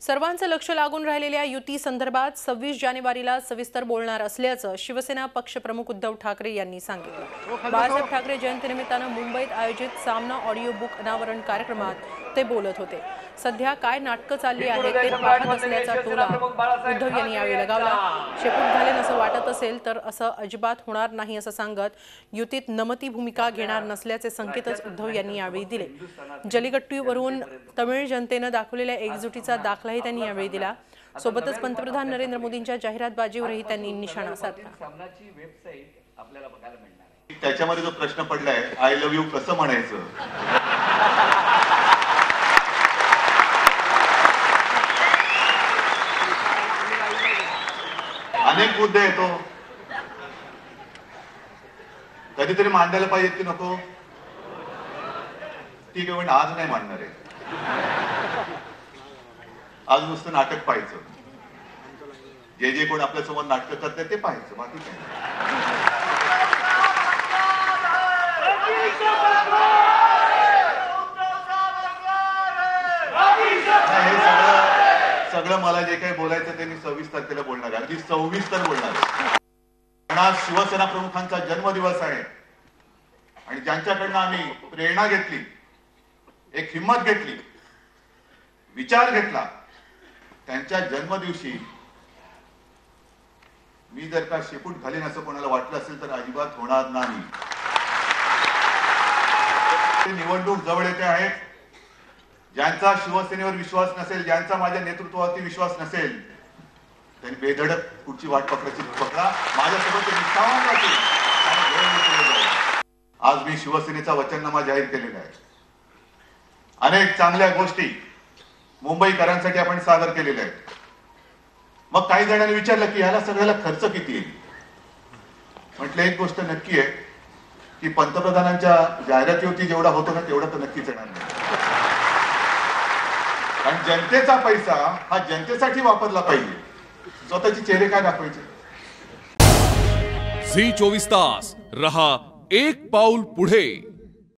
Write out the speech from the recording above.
सर्वांचं लक्ष लागून राहिलेल्या युती संदर्भात 26 जानेवारीला सविस्तर बोलणार असल्याचं शिवसेना पक्षप्रमुख उद्धव ठाकरे यांनी सांगितलं। बाळासाहेब ठाकरे जयंतीनिमित्तानं मुंबईत आयोजित सामना ऑडिओ बुक अनावरण कार्यक्रमात ते बोलत होते। सध्या काय नाटकं चालली आहेत ते पाहत असल्याचा टोला उद्धव यांनी यावेळी लगावला। शेपूट घालेन असं वाटत असेल तर असं अजिबात होणार नाही असं सांगत युतीत नमती भूमिका घेणार नसल्याचे संकेतच उद्धव यांनी यावेळी दिले। जलीगट्टूवरून तमिळ जनतेनं दाखवलेल्या एकजुटीचा दाखलाही त्यांनी यावेळी दिला। सोबतच पंतप्रधान नरेंद्र मोदींच्या जाहिरातबाजीवरही त्यांनी निशाणा साधला। त्याच्यामध्ये जो प्रश्न पडलाय आय लव्ह यू कसं म्हणायचं, अनेक मुद्दे येतो, कधीतरी मांडायला पाहिजे की नको, ठीक आहे पण आज नाही मांडणार आहे। आज नुसतं नाटक पाहायचं, जे कोण आपल्या समोर नाटक करतात ते पाहायचं, बाकी काय सगळं मला जे काही बोलायचं ते मी 26 तारखेला बोलणार आहे, अगदी 26 बोलणार आहे। आज शिवसेना प्रमुखांचा जन्मदिवस आहे आणि ज्यांच्याकडनं आम्ही प्रेरणा घेतली, एक हिम्मत घेतली, विचार घेतला, त्यांच्या जन्मदिवशी मी जर का शेपूट घालीन असं कोणाला वाटलं असेल तर अजिबात होणार नाही। निवडणूक जवळ येते आहे, ज्यांचा शिवसेनेवर विश्वास नसेल, ज्यांचा माझ्या नेतृत्वावरती विश्वास नसेल, त्यांनी बेधडक पुढची वाट पकडा, माझ्यासोबत आज मी शिवसेनेचा वचननामा जाहीर केलेला आहे। अनेक चांगल्या गोष्टी मुंबईकरांसाठी आपण सादर केलेल्या आहेत। मग काही जणांनी विचारलं की याला सगळ्याला खर्च किती येईल। म्हटलं एक गोष्ट नक्की आहे की पंतप्रधानांच्या जाहिरातीवरती जेवढा होतो ना तेवढा तर नक्कीच येणार नाही, कारण जनतेचा पैसा हा जनतेसाठी वापरला पाहिजे, स्वतःचे चेहरे काय दाखवायचे। झी 24 तास रहा एक पाऊल पुढे।